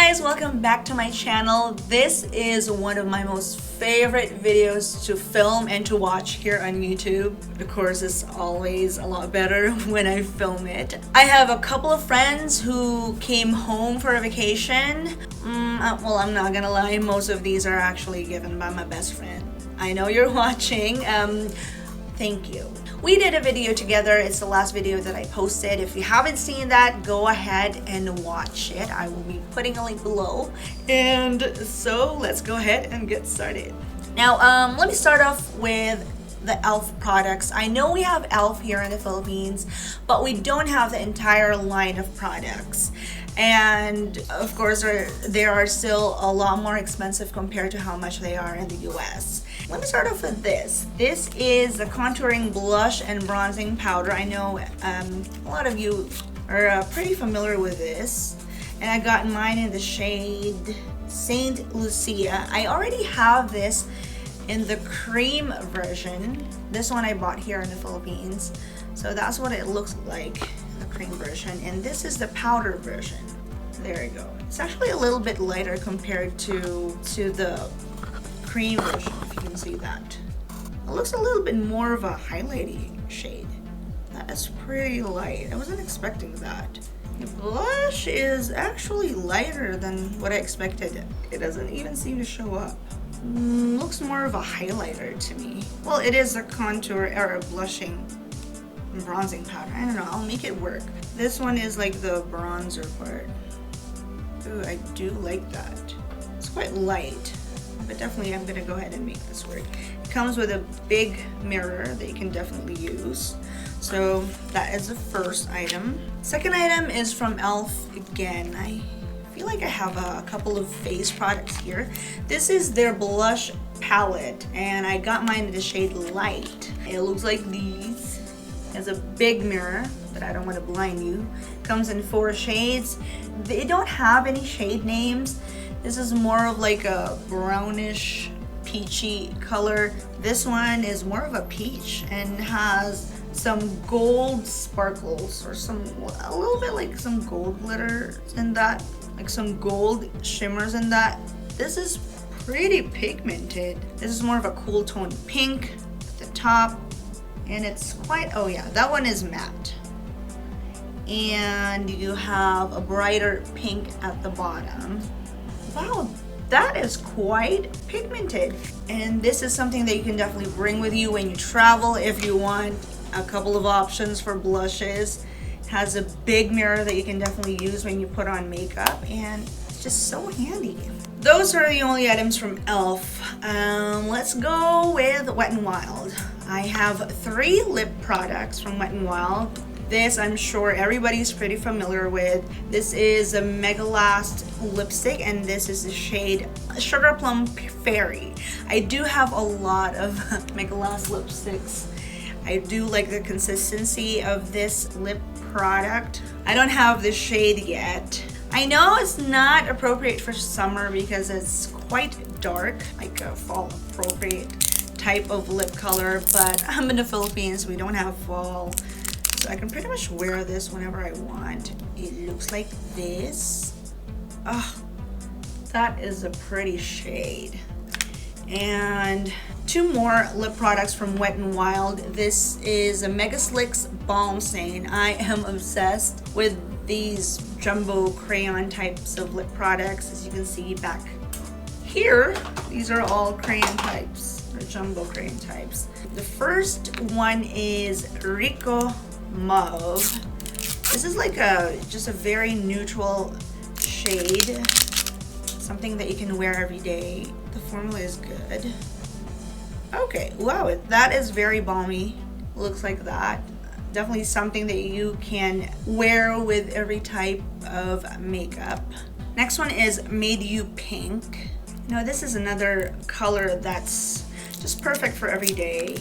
guys, welcome back to my channel. This is one of my most favorite videos to film and to watch here on YouTube. Of course, it's always a lot better when I film it. I have a couple of friends who came home for a vacation. Well, I'm not gonna lie, most of these are actually given by my best friend. I know you're watching. Thank you. We did a video together. It's the last video that I posted. If you haven't seen that, go ahead and watch it. I will be putting a link below. And so let's go ahead and get started. Now, let me start off with the e.l.f. products. I know we have e.l.f. here in the Philippines, but we don't have the entire line of products. And of course, they are still a lot more expensive compared to how much they are in the US. Let me start off with this. This is the contouring blush and bronzing powder. I know a lot of you are pretty familiar with this. And I got mine in the shade Saint Lucia. I already have this in the cream version. This one I bought here in the Philippines. So that's what it looks like, the cream version. And this is the powder version. There you go. It's actually a little bit lighter compared to the cream version, if you can see that. It looks a little bit more of a highlighty shade. That is pretty light. I wasn't expecting that. The blush is actually lighter than what I expected. It doesn't even seem to show up. Looks more of a highlighter to me. Well, it is a contour or a blushing bronzing powder. I don't know, I'll make it work. This one is like the bronzer part. Ooh, I do like that. It's quite light, but definitely I'm gonna go ahead and make this work. It comes with a big mirror that you can definitely use. So that is the first item. Second item is from e.l.f. again. I feel like I have a couple of face products here. This is their blush palette, and I got mine in the shade Light. It looks like these. It has a big mirror, but I don't want to blind you. Comes in 4 shades. They don't have any shade names. This is more of like a brownish peachy color. This one is more of a peach and has some gold sparkles or a little bit like some gold glitter in that, like some gold shimmers in that. This is pretty pigmented. This is more of a cool tone pink at the top, and it's quite, oh yeah, that one is matte. And you have a brighter pink at the bottom. Wow, that is quite pigmented. And this is something that you can definitely bring with you when you travel if you want a couple of options for blushes. It has a big mirror that you can definitely use when you put on makeup, and it's just so handy. Those are the only items from e.l.f. Let's go with Wet n Wild. I have 3 lip products from Wet n Wild. This I'm sure everybody's pretty familiar with. This is a Megalast lipstick, and this is the shade Sugar Plum Fairy. I do have a lot of Megalast lipsticks. I do like the consistency of this lip product. I don't have the shade yet. I know it's not appropriate for summer because it's quite dark, like a fall appropriate type of lip color, but I'm in the Philippines, we don't have fall. So I can pretty much wear this whenever I want. It looks like this. Oh, that is a pretty shade. And 2 more lip products from Wet n Wild. This is a Megaslicks Balm Stain. I am obsessed with these jumbo crayon types of lip products. As you can see back here, these are all crayon types, or jumbo crayon types. The first one is Rico Mauve. This is like just a very neutral shade, something that you can wear every day. The formula is good. Okay, wow, that is very balmy. Looks like that. Definitely something that you can wear with every type of makeup. Next one is Made You Pink. Now this is another color that's just perfect for every day.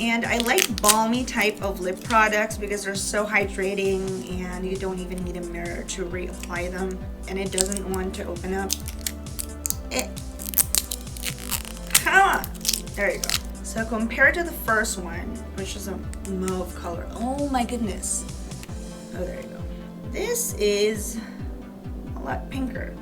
And I like balmy type of lip products because they're so hydrating and you don't even need a mirror to reapply them, and it doesn't want to open up. Come on! There you go. So compared to the first one, which is a mauve color, oh my goodness. Oh, there you go. This is a lot pinker.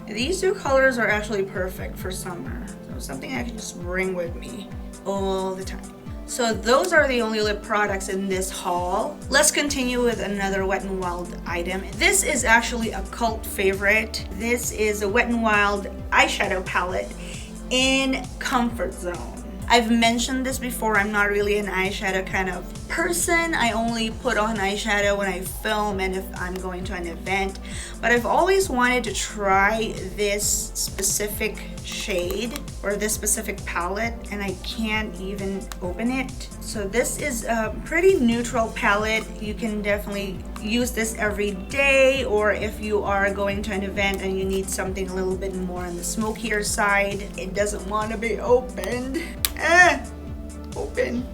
These two colors are actually perfect for summer. So something I can just bring with me all the time. So those are the only lip products in this haul. Let's continue with another Wet n Wild item. This is actually a cult favorite. This is a Wet n Wild eyeshadow palette in Comfort Zone. I've mentioned this before, I'm not really an eyeshadow kind of person. I only put on eyeshadow when I film and if I'm going to an event. But I've always wanted to try this specific shade or this specific palette, and I can't even open it. So this is a pretty neutral palette. You can definitely use this every day, or if you are going to an event and you need something a little bit more on the smokier side. It doesn't want to be opened. Open.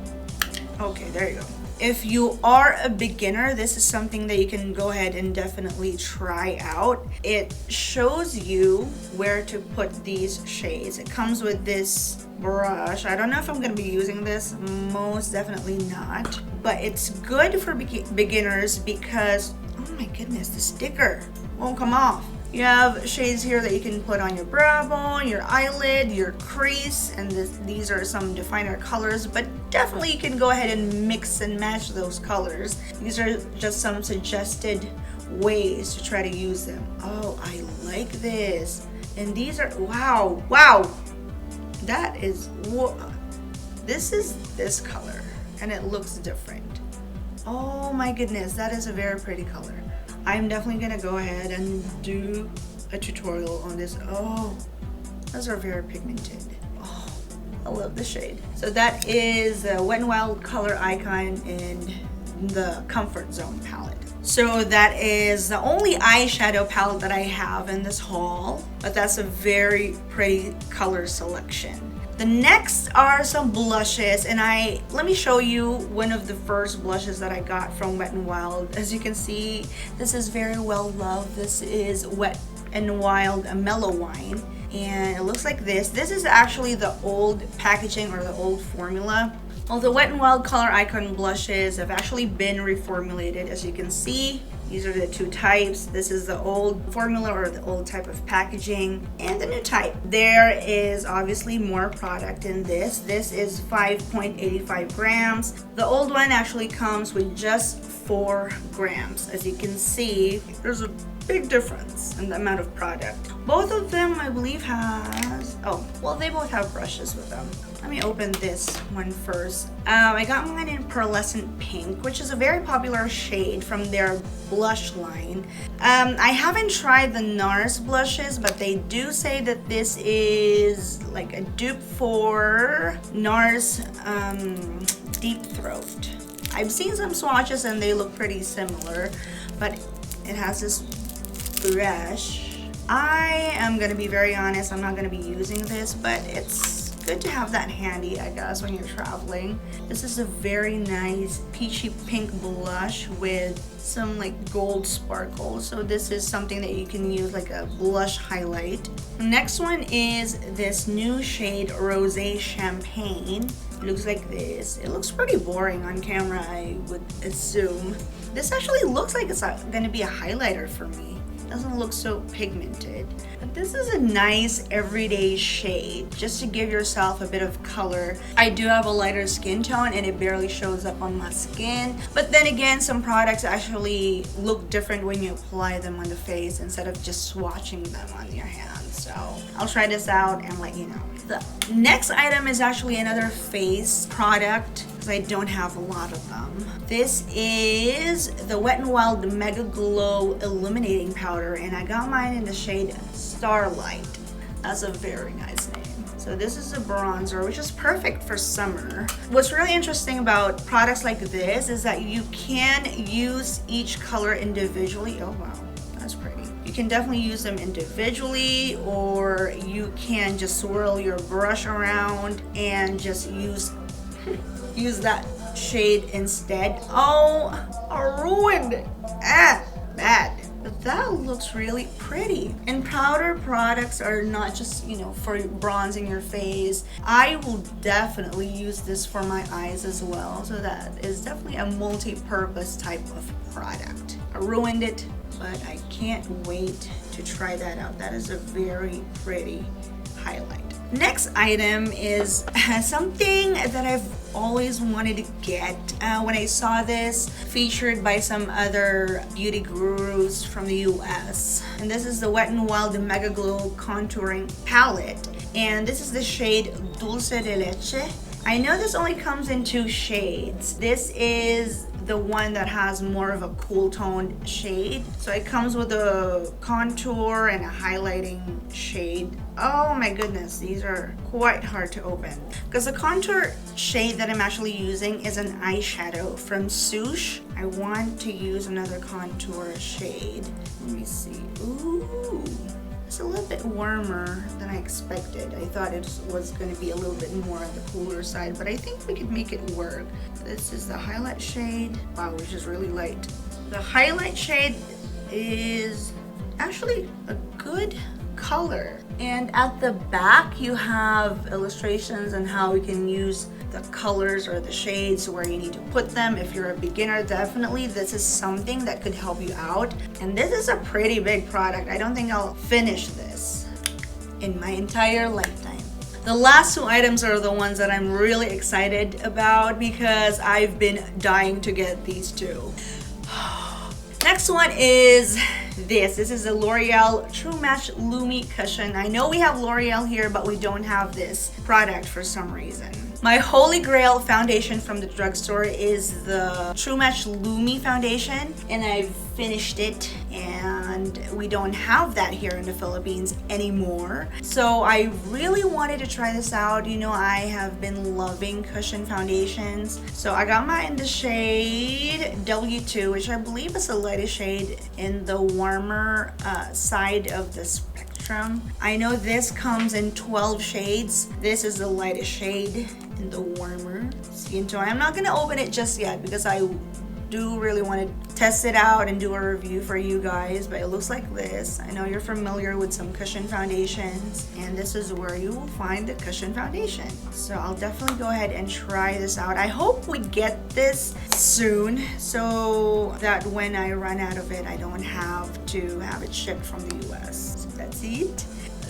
Okay, there you go. If you are a beginner, this is something that you can go ahead and definitely try out. It shows you where to put these shades. It comes with this brush. I don't know if I'm going to be using this, most definitely not. But it's good for beginners because, oh my goodness, the sticker won't come off. You have shades here that you can put on your brow bone, your eyelid, your crease, and these are some definer colors, but definitely you can go ahead and mix and match those colors. These are just some suggested ways to try to use them. Oh, I like this. And these are, wow, that is, this is this color, and it looks different. Oh my goodness, that is a very pretty color. I'm definitely gonna go ahead and do a tutorial on this. Oh, those are very pigmented. Oh, I love the shade. So that is a Wet n Wild color icon in the Comfort Zone palette. So that is the only eyeshadow palette that I have in this haul, but that's a very pretty color selection. The next are some blushes, and let me show you one of the first blushes that I got from Wet n Wild. As you can see, this is very well loved. This is Wet n Wild Mellow Wine, and it looks like this. This is actually the old packaging or the old formula. Well, the Wet n Wild color icon blushes have actually been reformulated. As you can see, these are the two types. This is the old formula or the old type of packaging, and the new type. There is obviously more product in this. This is 5.85 grams. The old one actually comes with just 4 grams. As you can see, there's a big difference in the amount of product. Both of them, I believe, has, oh, well, they both have brushes with them. Let me open this one first. I got mine in Pearlescent Pink, which is a very popular shade from their blush line. I haven't tried the NARS blushes, but they do say that this is like a dupe for NARS Deep Throat. I've seen some swatches and they look pretty similar, but it has this brush. I am gonna be very honest, I'm not gonna be using this, but it's good to have that handy, I guess, when you're traveling. This is a very nice peachy pink blush with some like gold sparkles. So this is something that you can use like a blush highlight. Next one is this new shade Rosé Champagne. It looks like this. It looks pretty boring on camera, I would assume. This actually looks like it's gonna be a highlighter for me. Doesn't look so pigmented, but this is a nice everyday shade just to give yourself a bit of color. I do have a lighter skin tone and it barely shows up on my skin, but then again, some products actually look different when you apply them on the face instead of just swatching them on your hands. So I'll try this out and let you know. The next item is actually another face product because I don't have a lot of them. This is the Wet n Wild MegaGlo Illuminating Powder, and I got mine in the shade Starlight. That's a very nice name. So this is a bronzer, which is perfect for summer. What's really interesting about products like this is that you can use each color individually. Oh wow, that's pretty. You can definitely use them individually, or you can just swirl your brush around and just use that shade instead. Oh, I ruined it. Bad. But that looks really pretty. And powder products are not just, you know, for bronzing your face. I will definitely use this for my eyes as well. So that is definitely a multi-purpose type of product. I ruined it, but I can't wait to try that out. That is a very pretty highlight. Next item is something that I've always wanted to get. When I saw this featured by some other beauty gurus from the US, and this is the Wet n Wild MegaGlo contouring palette, and this is the shade Dulce de Leche. I know this only comes in 2 shades. This is the one that has more of a cool toned shade. So it comes with a contour and a highlighting shade. Oh my goodness, these are quite hard to open. Because the contour shade that I'm actually using is an eyeshadow from sooooo. I want to use another contour shade. Let me see. Ooh. It's a little bit warmer than I expected. I thought it was going to be a little bit more on the cooler side, but I think we could make it work. This is the highlight shade. Wow, which is really light. The highlight shade is actually a good color. And at the back, you have illustrations on how we can use the colors or the shades, where you need to put them. If you're a beginner, definitely this is something that could help you out. And this is a pretty big product. I don't think I'll finish this in my entire lifetime. The last 2 items are the ones that I'm really excited about because I've been dying to get these 2. Next one is this. This is a L'Oreal True Match Lumi Cushion. I know we have L'Oreal here, but we don't have this product for some reason. My holy grail foundation from the drugstore is the True Match Lumi foundation, and I've finished it, and we don't have that here in the Philippines anymore. So I really wanted to try this out. You know, I have been loving cushion foundations. So I got mine in the shade W2, which I believe is the lightest shade in the warmer side of the spectrum. I know this comes in 12 shades. This is the lightest shade in the warmer skin tone. I'm not going to open it just yet because I do really want to test it out and do a review for you guys, but it looks like this. I know you're familiar with some cushion foundations, and this is where you will find the cushion foundation. So I'll definitely go ahead and try this out. I hope we get this soon so that when I run out of it, I don't have to have it shipped from the US. So that's it.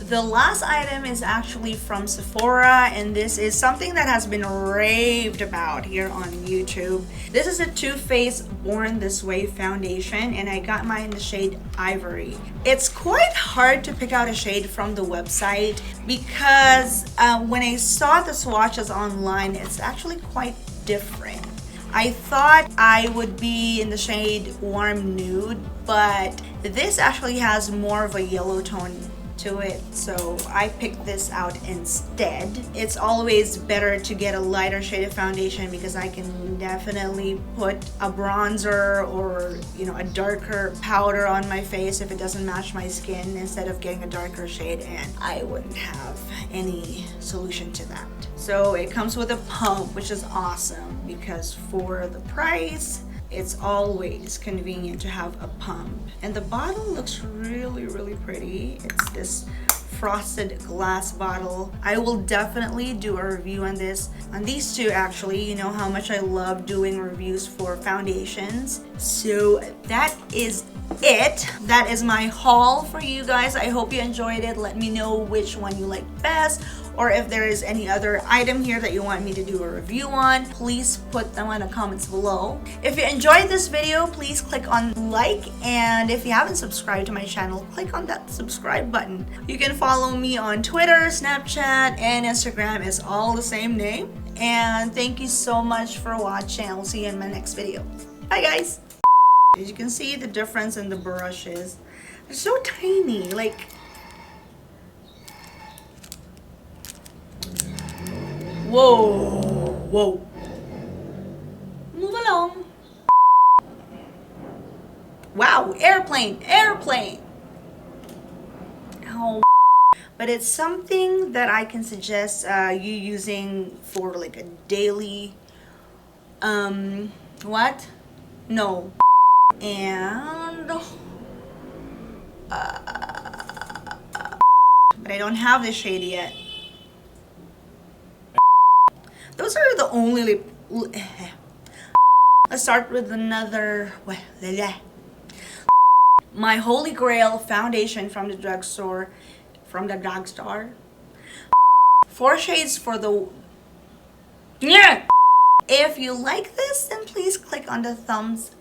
The last item is actually from Sephora, and this is something that has been raved about here on YouTube. This is a Too Faced Born This Way foundation, and I got mine in the shade Ivory. It's quite hard to pick out a shade from the website because when I saw the swatches online, it's actually quite different. I thought I would be in the shade Warm Nude, but this actually has more of a yellow tone to it, so I picked this out instead. It's always better to get a lighter shade of foundation because I can definitely put a bronzer or, you know, a darker powder on my face if it doesn't match my skin, instead of getting a darker shade, and I wouldn't have any solution to that. So it comes with a pump, which is awesome because for the price, it's always convenient to have a pump. And the bottle looks really, really pretty. It's this frosted glass bottle. I will definitely do a review on this, on these 2 actually. You know how much I love doing reviews for foundations. So that is it. That is my haul for you guys. I hope you enjoyed it. Let me know which one you like best, or if there is any other item here that you want me to do a review on, please put them in the comments below. If you enjoyed this video, please click on like, and if you haven't subscribed to my channel, click on that subscribe button. You can follow me on Twitter, Snapchat, and Instagram. Is all the same name. And thank you so much for watching. I'll see you in my next video. Bye guys! As you can see the difference in the brushes. They're so tiny, like, whoa, whoa. Move along. Wow, airplane, airplane. Ow. But it's something that I can suggest you using for like a daily, what? No. And, but I don't have this shade yet. Those are the only lip. Let's start with another. my holy grail foundation from the drugstore. Four shades for the... Yeah! If you like this, then please click on the thumbs...